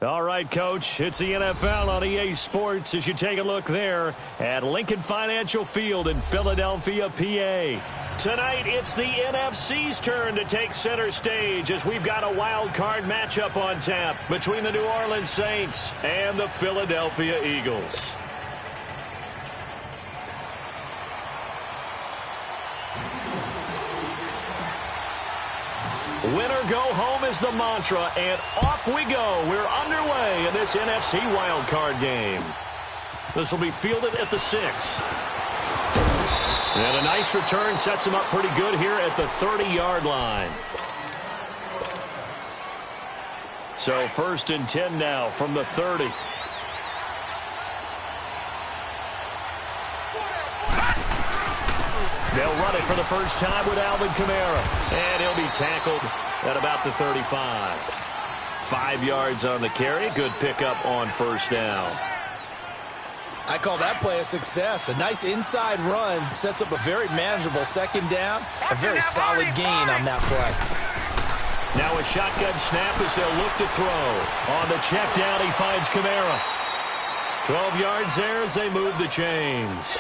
All right, Coach, it's the NFL on EA Sports as you take a look there at Lincoln Financial Field in Philadelphia, PA. Tonight, it's the NFC's turn to take center stage as we've got a wild card matchup on tap between the New Orleans Saints and the Philadelphia Eagles. Winner go home is the mantra, and off we go. We're underway in this NFC wildcard game. This will be fielded at the 6. And a nice return sets him up pretty good here at the 30-yard line. So 1st and 10 now from the 30. They'll run it for the first time with Alvin Kamara. And he'll be tackled at about the 35. 5 yards on the carry. Good pickup on first down. I call that play a success. A nice inside run sets up a very manageable second down. A very solid gain on that play. Now a shotgun snap as they'll look to throw. On the check down, he finds Kamara. 12 yards there as they move the chains.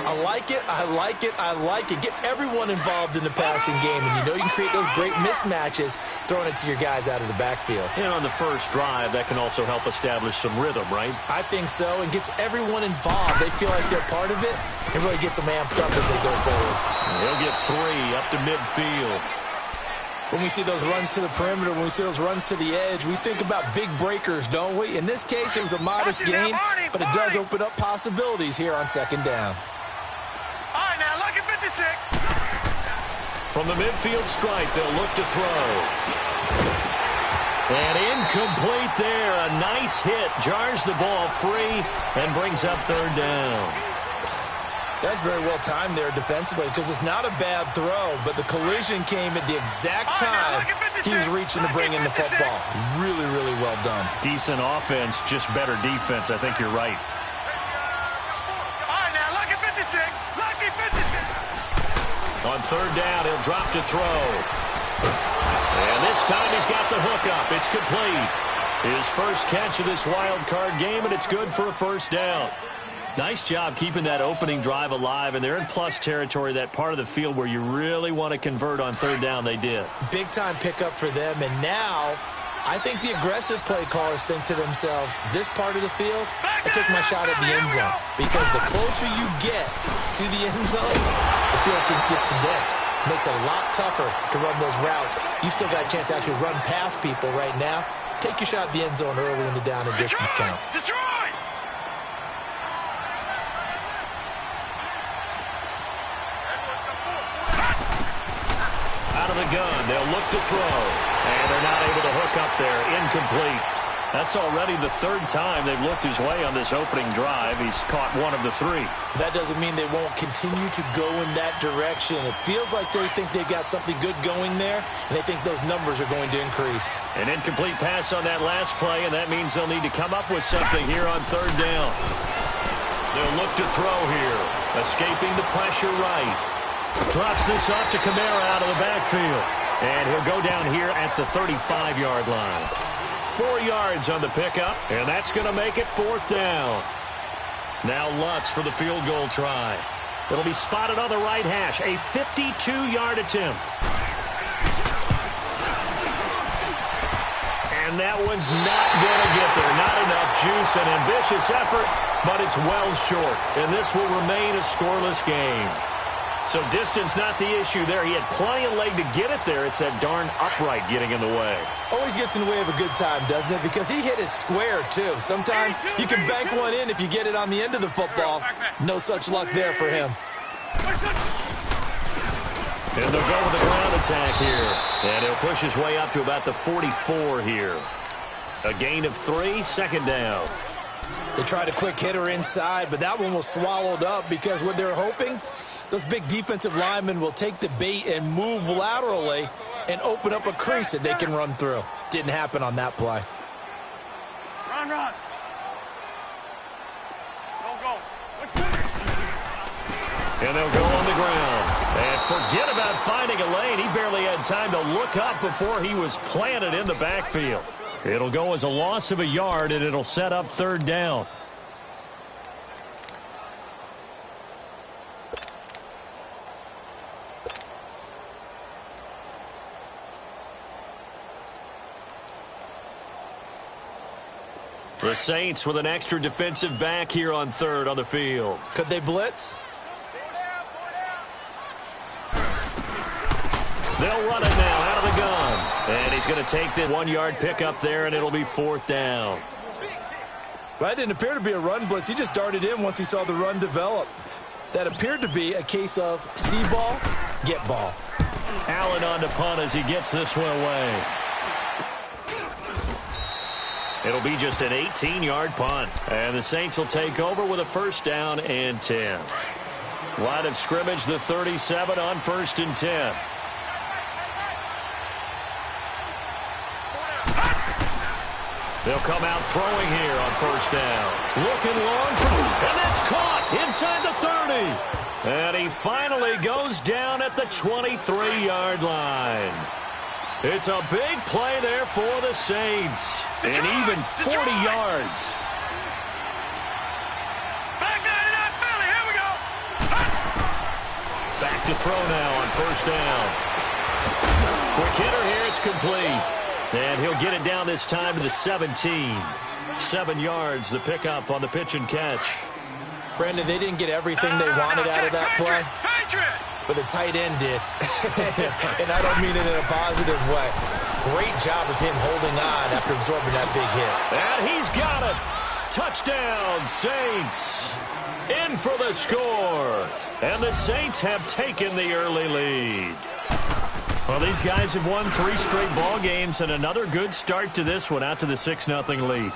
I like it, I like it, I like it. Get everyone involved in the passing game, and you know you can create those great mismatches throwing it to your guys out of the backfield. And on the first drive, that can also help establish some rhythm, right? I think so, and gets everyone involved. They feel like they're part of it, and really gets them amped up as they go forward. He'll get 3 up to midfield. When we see those runs to the perimeter, when we see those runs to the edge, we think about big breakers, don't we? In this case, it was a modest gain, but it does open up possibilities here on second down. All right, now look at 56. From the midfield stripe, they'll look to throw. And incomplete there. A nice hit. Jars the ball free and brings up 3rd down. That's very well timed there defensively because it's not a bad throw, but the collision came at the exact time he was reaching to bring in the football. Really, really well done. Decent offense, just better defense. I think you're right. All right, now look at 56. Lucky 56. On 3rd down, he'll drop to throw. And this time he's got the hook up. It's complete. His first catch of this wild card game, and it's good for a first down. Nice job keeping that opening drive alive, and they're in plus territory, that part of the field where you really want to convert on 3rd down. They did. Big-time pickup for them, and now I think the aggressive play callers think to themselves, this part of the field, I take my shot at the end zone, because the closer you get to the end zone, the field gets condensed. Makes it a lot tougher to run those routes. You still got a chance to actually run past people right now. Take your shot at the end zone early in the down and distance count. Detroit! Out of the gun, they'll look to throw. And they're not able to hook up there. Incomplete. That's already the 3rd time they've looked his way on this opening drive. He's caught 1 of the 3. That doesn't mean they won't continue to go in that direction. It feels like they think they've got something good going there, and they think those numbers are going to increase. An incomplete pass on that last play, and that means they'll need to come up with something here on 3rd down. They'll look to throw here. Escaping the pressure right. Drops this off to Kamara out of the backfield. And he'll go down here at the 35-yard line. 4 yards on the pickup, and that's going to make it 4th down. Now Lutz for the field goal try. It'll be spotted on the right hash. A 52-yard attempt. And that one's not going to get there. Not enough juice. An ambitious effort, but it's well short. And this will remain a scoreless game. So distance not the issue there. He had plenty of leg to get it there. It's that darn upright getting in the way. Always gets in the way of a good time, doesn't it? Because he hit it square, too. Sometimes you can bank one in if you get it on the end of the football. No such luck there for him. And they'll go with the ground attack here. And he'll push his way up to about the 44 here. A gain of 3, 2nd down. They tried a quick hitter inside, but that one was swallowed up because what they're hoping, those big defensive linemen will take the bait and move laterally and open up a crease that they can run through. Didn't happen on that play. Run, run. Go. And they'll go on the ground. And forget about finding a lane. He barely had time to look up before he was planted in the backfield. It'll go as a loss of a yard, and it'll set up third down. The Saints with an extra defensive back here on third on the field. Could they blitz? They'll run it now out of the gun. And he's going to take the 1-yard pickup there, and it'll be fourth down. Well, that didn't appear to be a run blitz. He just darted in once he saw the run develop. That appeared to be a case of see ball, get ball. Allen on to punt as he gets this one away. It'll be just an 18-yard punt. And the Saints will take over with a first down and 10. Line of scrimmage, the 37 on first and 10. They'll come out throwing here on first down. Looking long for two. And that's caught inside the 30. And he finally goes down at the 23-yard line. It's a big play there for the Saints. And even 40 yards. Back down to that Philly. Here we go. Back to throw now on first down. Quick hitter here. It's complete. And he'll get it down this time to the 17. 7 yards, the pickup on the pitch and catch. Brandon, they didn't get everything they wanted out of that play, but the tight end did. And I don't mean it in a positive way. Great job of him holding on after absorbing that big hit. And he's got it. Touchdown, Saints. In for the score. And the Saints have taken the early lead. Well, these guys have won 3 straight ball games and another good start to this one out to the 6-0 lead.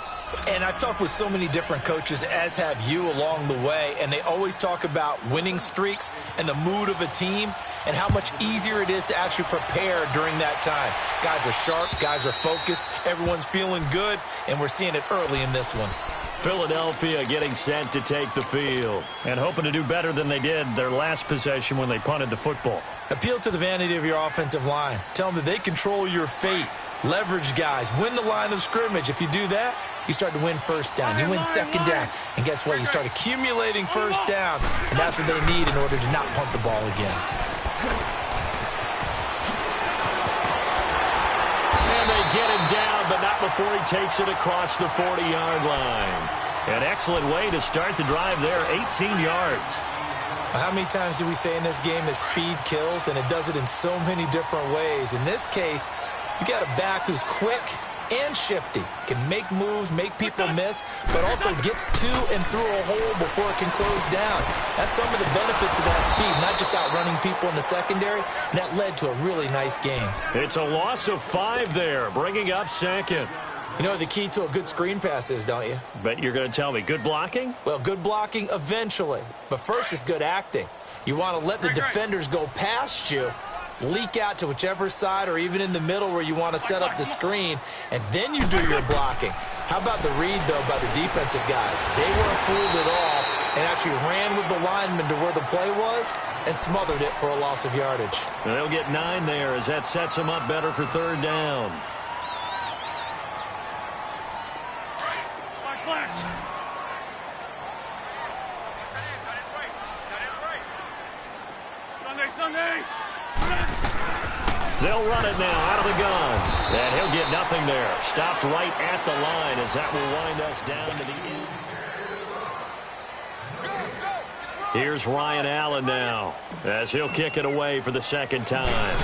And I've talked with so many different coaches, as have you along the way, and they always talk about winning streaks and the mood of a team and how much easier it is to actually prepare during that time. Guys are sharp, guys are focused, everyone's feeling good, and we're seeing it early in this one. Philadelphia getting set to take the field and hoping to do better than they did their last possession when they punted the football. Appeal to the vanity of your offensive line. Tell them that they control your fate. Leverage guys. Win the line of scrimmage. If you do that, you start to win first down. You win second down. And guess what? You start accumulating first downs. And that's what they need in order to not punt the ball again. And they get him down, but not before he takes it across the 40-yard line. An excellent way to start the drive there, 18 yards. How many times do we say in this game that speed kills, and it does it in so many different ways? In this case, you got a back who's quick and shifty, can make moves, make people miss, but also gets to and through a hole before it can close down. That's some of the benefits of that speed, not just outrunning people in the secondary, and that led to a really nice game. It's a loss of 5 there, bringing up second. You know what the key to a good screen pass is, don't you? Bet you're going to tell me good blocking? Well, good blocking eventually. But first is good acting. You want to let the defenders go past you, leak out to whichever side or even in the middle where you want to set up the screen, and then you do your blocking. How about the read, though, by the defensive guys? They weren't fooled at all and actually ran with the lineman to where the play was and smothered it for a loss of yardage. They'll get 9 there as that sets them up better for third down. They'll run it now out of the gun. And he'll get nothing there. Stopped right at the line as that will wind us down to the end. Here's Ryan Allen now as he'll kick it away for the second time.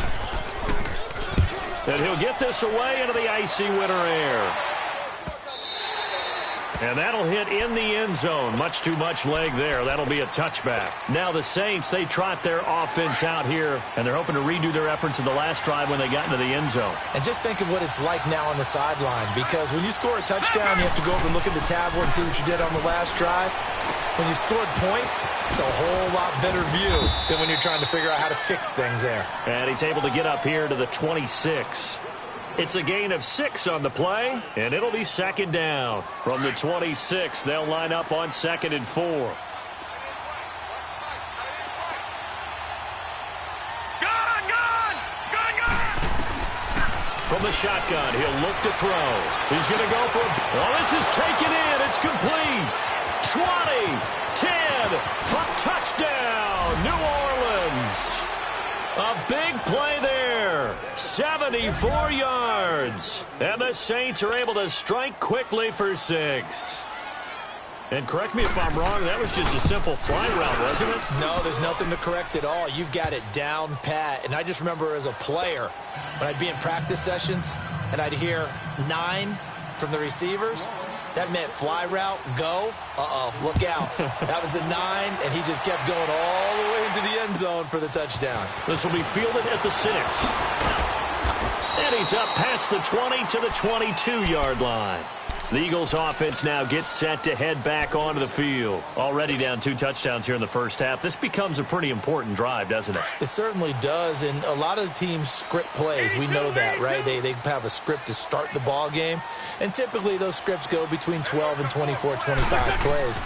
And he'll get this away into the icy winter air. And that'll hit in the end zone. Much too much leg there. That'll be a touchback. Now the Saints, they trot their offense out here, and they're hoping to redo their efforts in the last drive when they got into the end zone. And just think of what it's like now on the sideline, because when you score a touchdown, you have to go over and look at the tablet and see what you did on the last drive. When you scored points, it's a whole lot better view than when you're trying to figure out how to fix things there. And he's able to get up here to the 26. It's a gain of 6 on the play, and it'll be second down. From the 26, they'll line up on 2nd and 4. From the shotgun, he'll look to throw. He's going to go for it. Oh, this is taken in. It's complete. 20, 10, for touchdown, New Orleans. A big play there. 74 yards. And the Saints are able to strike quickly for 6. And correct me if I'm wrong, that was just a simple fly route, wasn't it? No, there's nothing to correct at all. You've got it down pat. And I just remember as a player, when I'd be in practice sessions and I'd hear 9 from the receivers, that meant fly route, go. Uh-oh, look out. That was the 9, and he just kept going all the way into the end zone for the touchdown. This will be fielded at the 6. And he's up past the 20 to the 22-yard line. The Eagles offense now gets set to head back onto the field. Already down 2 touchdowns here in the first half. This becomes a pretty important drive, doesn't it? It certainly does, and a lot of the teams script plays. We know that, right? They have a script to start the ball game, and typically those scripts go between 12 and 24, 25 plays.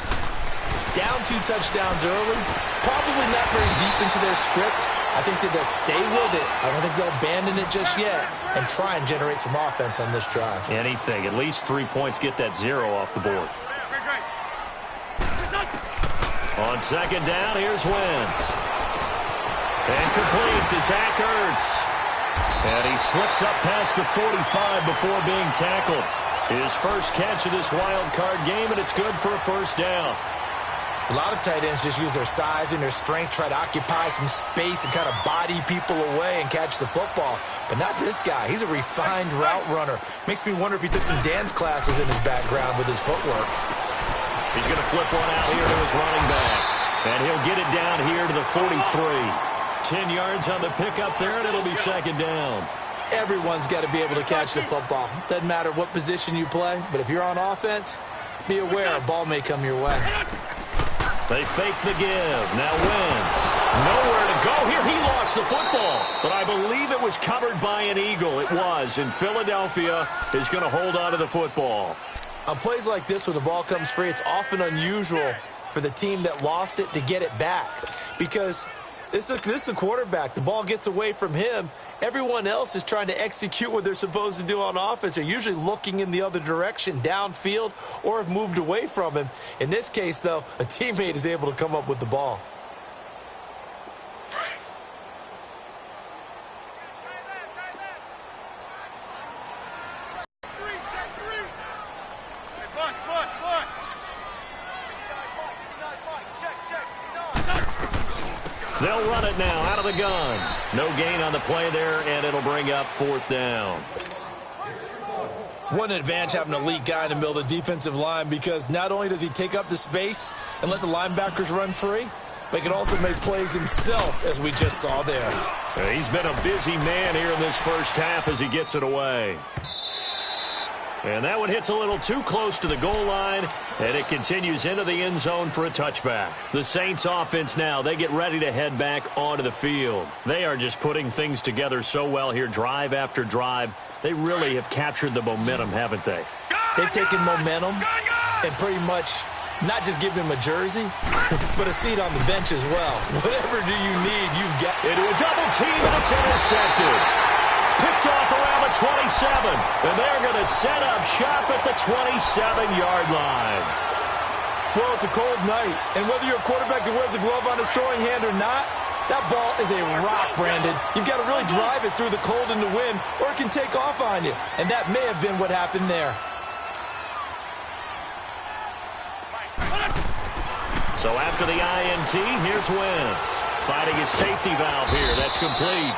Down 2 touchdowns early, probably not very deep into their script. I think that they'll stay with it. I don't think they'll abandon it just yet and try and generate some offense on this drive. Anything. At least 3 points, get that 0 off the board. On second down, here's Wentz. And complete to Zach Ertz. And he slips up past the 45 before being tackled. His first catch of this wild card game, and it's good for a first down. A lot of tight ends just use their size and their strength, try to occupy some space and kind of body people away and catch the football. But not this guy. He's a refined route runner. Makes me wonder if he took some dance classes in his background with his footwork. He's going to flip one out here to his running back. And he'll get it down here to the 43. 10 yards on the pickup there, and it'll be second down. Everyone's got to be able to catch the football. Doesn't matter what position you play, but if you're on offense, be aware a ball may come your way. They fake the give. Now Wentz. Nowhere to go here. He lost the football. But I believe it was covered by an Eagle. It was. And Philadelphia is going to hold on to the football. On plays like this, when the ball comes free, it's often unusual for the team that lost it to get it back. Because this is the quarterback. The ball gets away from him. Everyone else is trying to execute what they're supposed to do on offense. They're usually looking in the other direction, downfield, or have moved away from him. In this case, though, a teammate is able to come up with the ball. They'll run it now out of the gun. No gain on the play there, and it'll bring up 4th down. What an advantage having an elite guy in the middle of the defensive line, because not only does he take up the space and let the linebackers run free, but he can also make plays himself, as we just saw there. He's been a busy man here in this first half as he gets it away. And that one hits a little too close to the goal line, and it continues into the end zone for a touchback. The Saints offense now, they get ready to head back onto the field. They are just putting things together so well here, drive after drive. They really have captured the momentum, haven't they? They've taken momentum and pretty much not just given him a jersey, but a seat on the bench as well. Whatever do you need, you've got. Into a double team, and it's intercepted. Picked off around the 27, and they're going to set up shop at the 27-yard line. Well, it's a cold night, and whether you're a quarterback that wears a glove on his throwing hand or not, that ball is a rock, Brandon. You've got to really drive it through the cold and the wind, or it can take off on you, and that may have been what happened there. So after the INT, here's Wentz. Fighting his safety valve here. That's complete.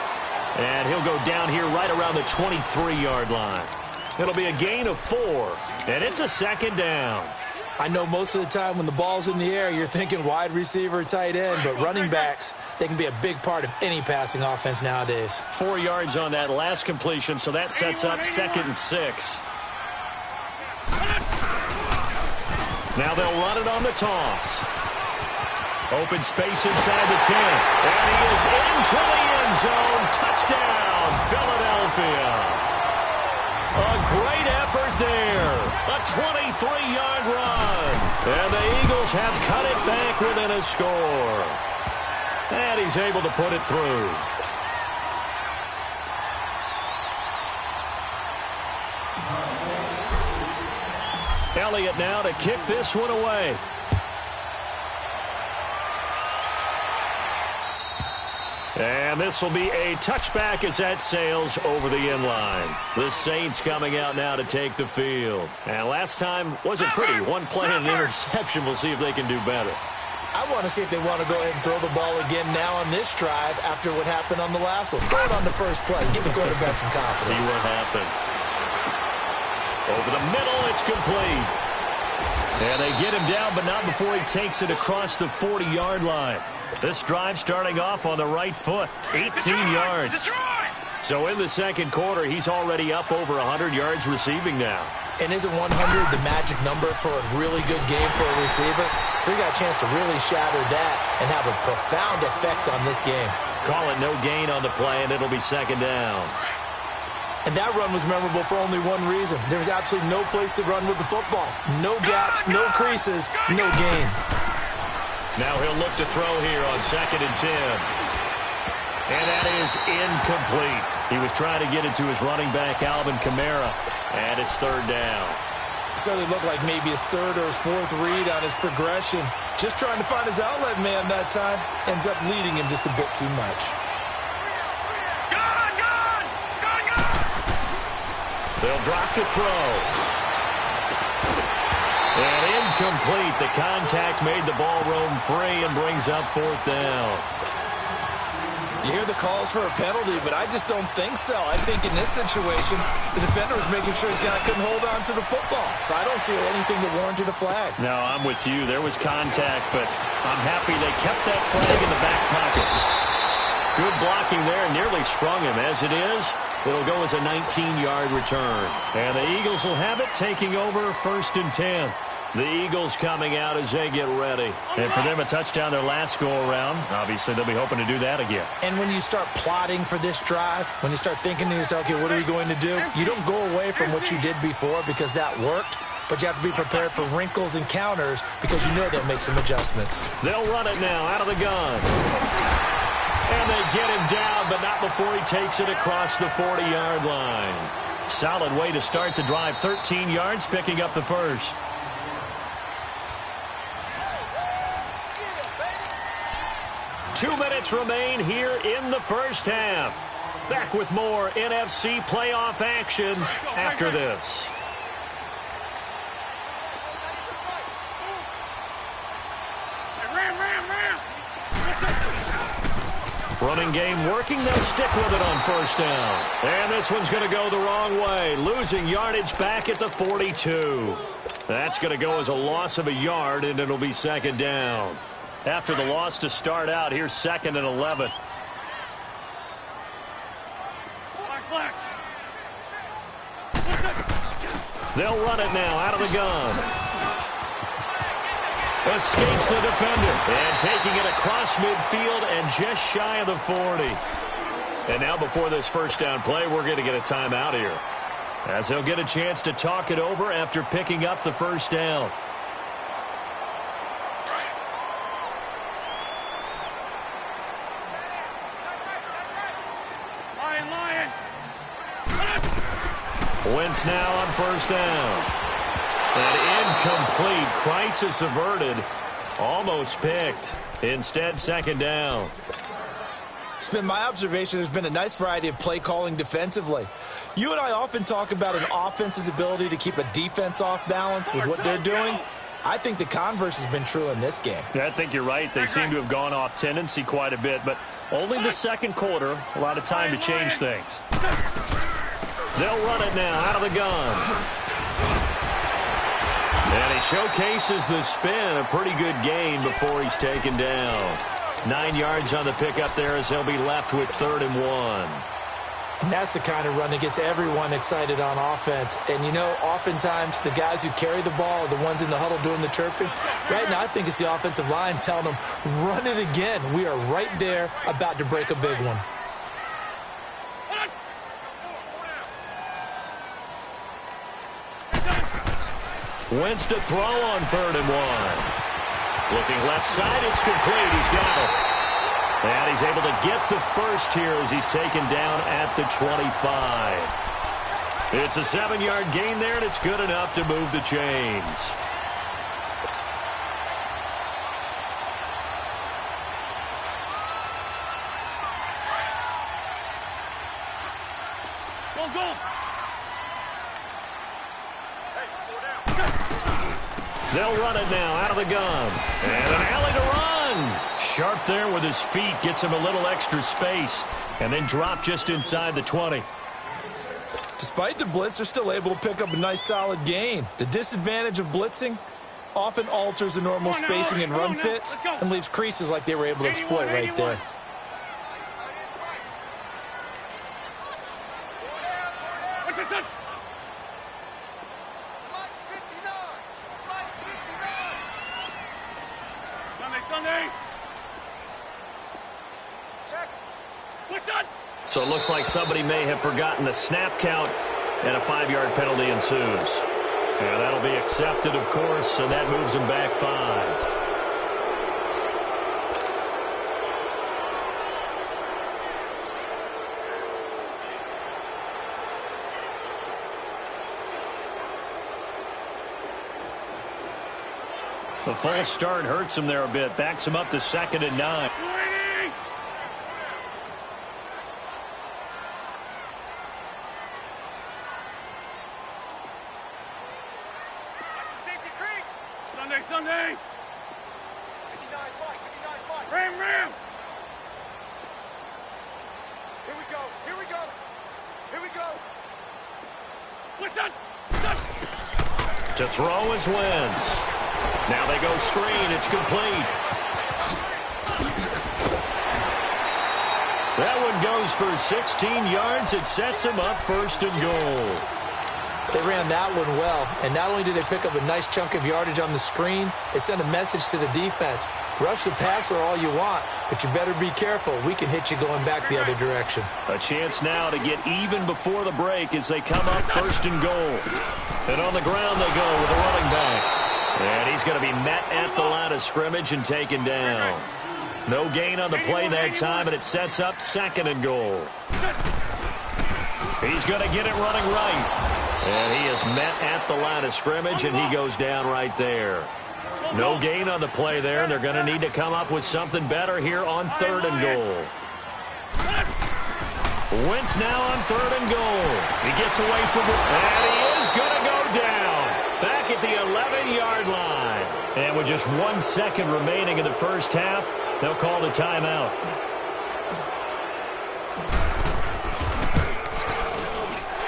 And he'll go down here right around the 23-yard line. It'll be a gain of 4, and it's a second down. I know most of the time when the ball's in the air, you're thinking wide receiver, tight end, but running backs, they can be a big part of any passing offense nowadays. 4 yards on that last completion, so that sets up 2nd and 6. Now they'll run it on the toss. Open space inside the 10. And he is into the end zone. Touchdown, Philadelphia. A great effort there. A 23-yard run. And the Eagles have cut it back within a score. And he's able to put it through. Elliott now to kick this one away. And this will be a touchback as that sails over the end line. The Saints coming out now to take the field. And last time wasn't pretty. One play and an interception. We'll see if they can do better. I want to see if they want to go ahead and throw the ball again now on this drive after what happened on the last one. Throw it on the first play. Give the quarterback some confidence. See what happens. Over the middle, it's complete. And they get him down, but not before he takes it across the 40-yard line. This drive starting off on the right foot, 18 yards. So in the second quarter, he's already up over 100 yards receiving now. And isn't 100 the magic number for a really good game for a receiver? So he got a chance to really shatter that and have a profound effect on this game. Call it no gain on the play, and it'll be second down. And that run was memorable for only one reason. There was absolutely no place to run with the football. No gaps, no creases, no gain. Now he'll look to throw here on 2nd and 10. And that is incomplete. He was trying to get it to his running back, Alvin Kamara, and it's 3rd down. So it looked like maybe his 3rd or his 4th read on his progression. Just trying to find his outlet man that time. Ends up leading him just a bit too much. They'll drop to throw. And incomplete. The contact made the ball roam free and brings up 4th down. You hear the calls for a penalty, but I just don't think so. I think in this situation, the defender was making sure his guy couldn't hold on to the football. So I don't see anything that warranted a flag. No, I'm with you. There was contact, but I'm happy they kept that flag in the back pocket. Good blocking there. Nearly sprung him. As it is, it'll go as a 19-yard return. And the Eagles will have it, taking over 1st and 10. The Eagles coming out as they get ready. And for them, a touchdown their last go-around. Obviously, they'll be hoping to do that again. And when you start plotting for this drive, when you start thinking to yourself, okay, what are we going to do? You don't go away from what you did before because that worked, but you have to be prepared for wrinkles and counters because you know they'll make some adjustments. They'll run it now out of the gun. And they get him down, but not before he takes it across the 40-yard line. Solid way to start the drive. 13 yards, picking up the first. Two minutes remain here in the first half. Back with more NFC playoff action after this. Running game working. They'll stick with it on 1st down. And this one's going to go the wrong way. Losing yardage back at the 42. That's going to go as a loss of a yard, and it'll be 2nd down. After the loss to start out, here's 2nd and 11. They'll run it now out of the gun. Escapes the defender. And taking it across midfield and just shy of the 40. And now before this 1st down play, we're going to get a timeout here, as they'll get a chance to talk it over after picking up the 1st down. Wentz now on 1st down. And incomplete. Crisis averted. Almost picked. Instead, 2nd down. It's been my observation there's been a nice variety of play calling defensively. You and I often talk about an offense's ability to keep a defense off balance with what they're doing. I think the converse has been true in this game. I think you're right. They seem to have gone off tendency quite a bit, but only the second quarter. A lot of time to change things. They'll run it now out of the gun. And he showcases the spin. A pretty good gain before he's taken down. 9 yards on the pickup there as they'll be left with 3rd and 1. And that's the kind of run that gets everyone excited on offense. And, you know, oftentimes the guys who carry the ball are the ones in the huddle doing the chirping. Right now, I think it's the offensive line telling them, run it again. We are right there about to break a big one. Wentz to throw on 3rd and 1. Looking left side, it's complete. He's got it. And he's able to get the first here as he's taken down at the 25. It's a 7-yard gain there, and it's good enough to move the chains. Go. They'll run it now out of the gun. And an alley to run. Sharp there with his feet. Gets him a little extra space. And then drop just inside the 20. Despite the blitz, they're still able to pick up a nice solid gain. The disadvantage of blitzing often alters the normal spacing and run fits and leaves creases like they were able to exploit right there. Sunday. Check. So it looks like somebody may have forgotten the snap count, and a 5-yard penalty ensues. And that'll be accepted, of course, and that moves them back 5. The false start hurts him there a bit. Backs him up to 2nd and 9. Sunday. Ram. Here we go. Listen. To throw is Wentz. Now they go screen. It's complete. That one goes for 16 yards. It sets him up 1st and goal. They ran that one well, and not only did they pick up a nice chunk of yardage on the screen, they sent a message to the defense. Rush the passer all you want, but you better be careful. We can hit you going back the other direction. A chance now to get even before the break as they come up 1st and goal. And on the ground they go with a running back. And he's going to be met at the line of scrimmage and taken down. No gain on the play that time, and it sets up 2nd and goal. He's going to get it running right. And he is met at the line of scrimmage, and he goes down right there. No gain on the play there. They're going to need to come up with something better here on 3rd and goal. Wentz now on 3rd and goal. He gets away from it, and he is going to go down. Back at the 11-yard line. And with just 1 second remaining in the first half, they'll call the timeout.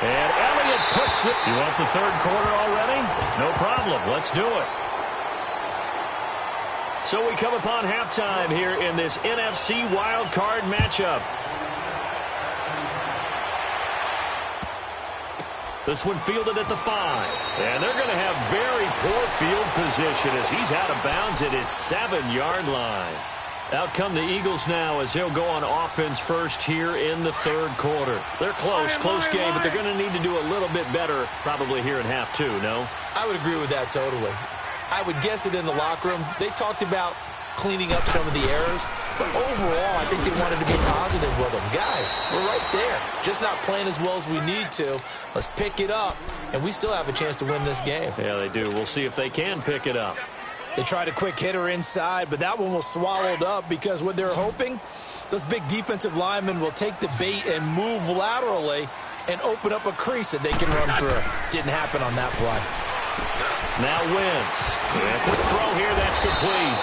And Elliott puts it. You want the 3rd quarter already? No problem. Let's do it. So we come upon halftime here in this NFC wildcard matchup. This one fielded at the 5. And they're going to have very poor field position as he's out of bounds at his 7-yard line. Out come the Eagles now as they'll go on offense first here in the 3rd quarter. They're close game, but they're going to need to do a little bit better probably here in half 2, no? I would agree with that totally. I would guess it in the locker room. They talked about cleaning up some of the errors, but overall, I think they wanted to be positive with them. Guys, we're right there. Just not playing as well as we need to. Let's pick it up, and we still have a chance to win this game. Yeah, they do. We'll see if they can pick it up. They tried a quick hitter inside, but that one was swallowed up because what they're hoping, those big defensive linemen will take the bait and move laterally and open up a crease that they can run through. Didn't happen on that play. Now Wentz. And a quick throw here, that's complete.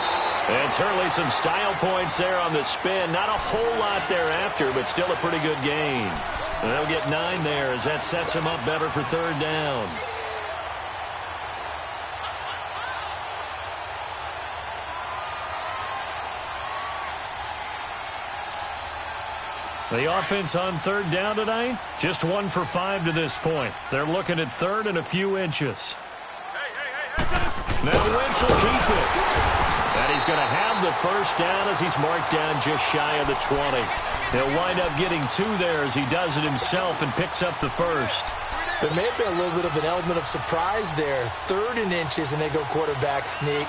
And certainly some style points there on the spin. Not a whole lot thereafter, but still a pretty good gain. And they'll get 9 there as that sets them up better for 3rd down. The offense on 3rd down tonight, just 1 for 5 to this point. They're looking at 3rd and a few inches. Now Wentz will keep it. And he's going to have the 1st down as he's marked down just shy of the 20. He'll wind up getting 2 there as he does it himself and picks up the 1st. There may have been a little bit of an element of surprise there. 3rd and inches, and they go quarterback sneak.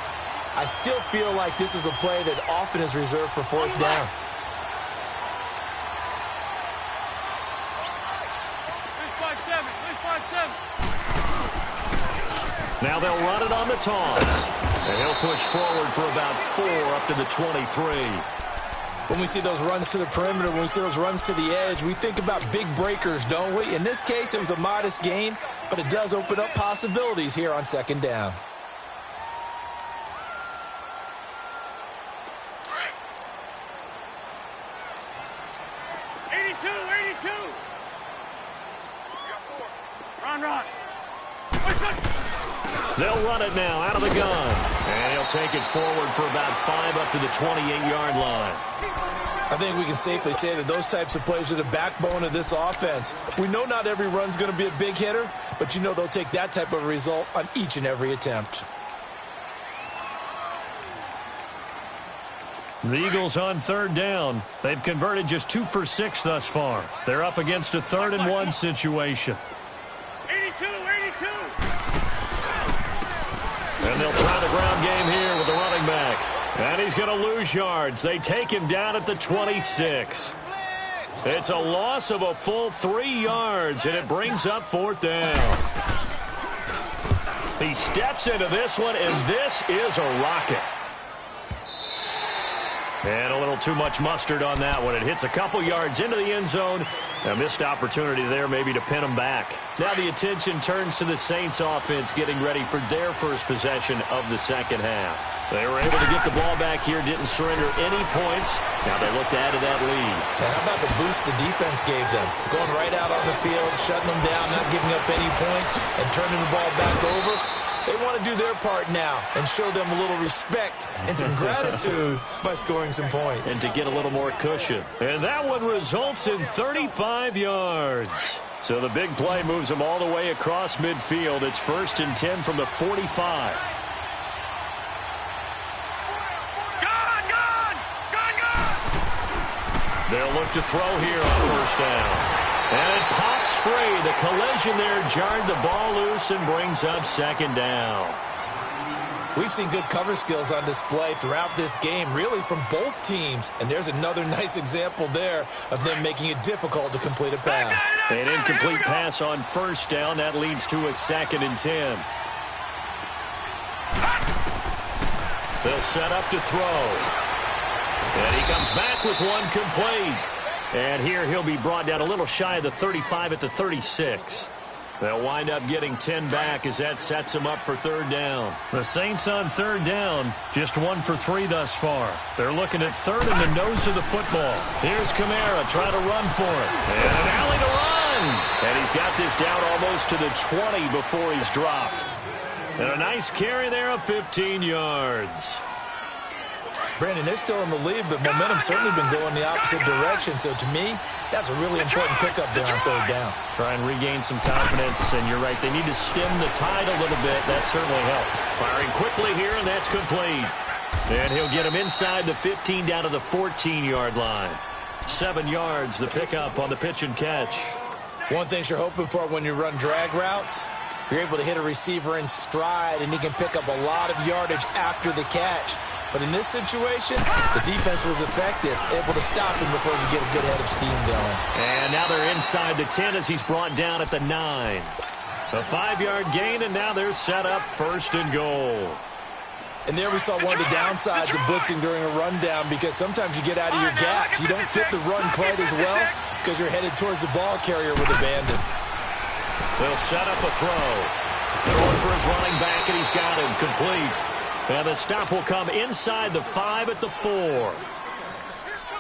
I still feel like this is a play that often is reserved for 4th down. Lose 5-7. Now they'll run it on the toss. And he'll push forward for about 4 up to the 23. When we see those runs to the perimeter, when we see those runs to the edge, we think about big breakers, don't we? In this case, it was a modest gain, but it does open up possibilities here on second down. They'll run it now out of the gun. And he'll take it forward for about 5 up to the 28-yard line. I think we can safely say that those types of plays are the backbone of this offense. We know not every run's going to be a big hitter, but you know they'll take that type of result on each and every attempt. The Eagles on third down. They've converted just 2 for 6 thus far. They're up against a 3rd and 1 situation. 82. And they'll try the ground game here with the running back. And he's going to lose yards. They take him down at the 26. It's a loss of a full 3 yards, and it brings up 4th down. He steps into this one, and this is a rocket. And a little too much mustard on that one. It hits a couple yards into the end zone. A missed opportunity there maybe to pin him back. Now the attention turns to the Saints offense getting ready for their first possession of the second half. They were able to get the ball back here, didn't surrender any points. Now they look to add to that lead. Now how about the boost the defense gave them? Going right out on the field, shutting them down, not giving up any points, and turning the ball back over. They want to do their part now and show them a little respect and some gratitude by scoring some points. And to get a little more cushion. And that one results in 35 yards. So the big play moves them all the way across midfield. It's 1st and 10 from the 45. They'll look to throw here on 1st down. And it pops free. The collision there jarred the ball loose and brings up 2nd down. We've seen good cover skills on display throughout this game, really from both teams. And there's another nice example there of them making it difficult to complete a pass. An incomplete pass on 1st down. That leads to a 2nd and 10. They'll set up to throw. And he comes back with one complete. And here he'll be brought down a little shy of the 35 at the 36. They'll wind up getting 10 back as that sets them up for 3rd down. The Saints on 3rd down, just 1 for 3 thus far. They're looking at 3rd in the nose of the football. Here's Kamara trying to run for it. And an alley to run. And he's got this down almost to the 20 before he's dropped. And a nice carry there of 15 yards. Brandon, they're still in the lead, but momentum's certainly been going the opposite direction. So to me, that's a really important pickup there on 3rd down. Try and regain some confidence, and you're right. They need to stem the tide a little bit. That certainly helped. Firing quickly here, and that's complete. And he'll get him inside the 15 down to the 14-yard line. 7 yards, the pickup on the pitch and catch. One thing you're hoping for when you run drag routes, you're able to hit a receiver in stride, and he can pick up a lot of yardage after the catch. But in this situation, the defense was effective, able to stop him before he could get a good head of steam going. And now they're inside the 10 as he's brought down at the 9. A 5-yard gain, and now they're set up 1st and goal. And there we saw one of the downsides of blitzing during a rundown, because sometimes you get out of your gaps. You don't fit the run quite as well because you're headed towards the ball carrier with abandon. They'll set up a throw. Throwing for his running back, and he's got him complete. And the stop will come inside the 5 at the 4.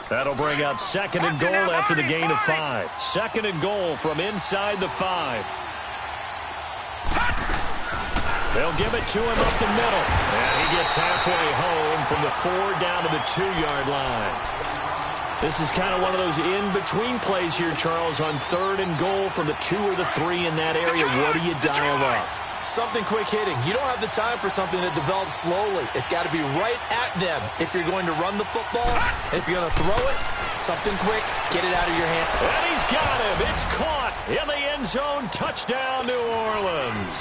That'll bring up 2nd and goal after the gain of 5. 2nd and goal from inside the 5. They'll give it to him up the middle. And he gets halfway home from the 4 down to the 2-yard line. This is kind of one of those in-between plays here, Charles, on 3rd and goal from the 2 or the 3 in that area. What do you dial up? Something quick hitting. You don't have the time for something that develops slowly. It's got to be right at them if you're going to run the football. And if you're going to throw it, something quick, get it out of your hand. And he's got him. It's caught in the end zone. Touchdown, New Orleans.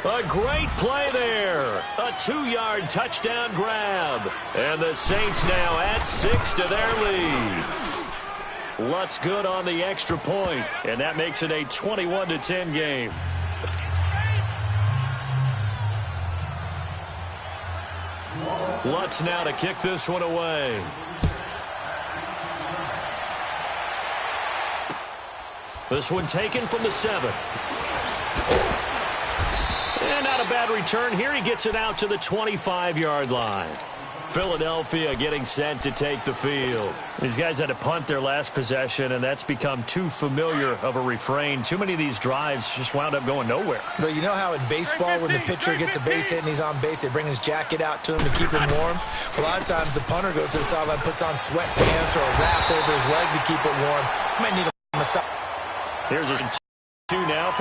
A great play there. A 2-yard touchdown grab. And the Saints now at 6 to their lead. Lutz good on the extra point, and that makes it a 21-10 game. Lutz now to kick this one away. This one taken from the 7. And not a bad return here. He gets it out to the 25-yard line. Philadelphia getting set to take the field. These guys had to punt their last possession, and that's become too familiar of a refrain. Too many of these drives just wound up going nowhere. But you know how in baseball, when the pitcher gets a base hit and he's on base, they bring his jacket out to him to keep him warm? A lot of times the punter goes to the sideline, puts on sweatpants or a wrap over his leg to keep it warm. You might need a massage. Here's a 2 now from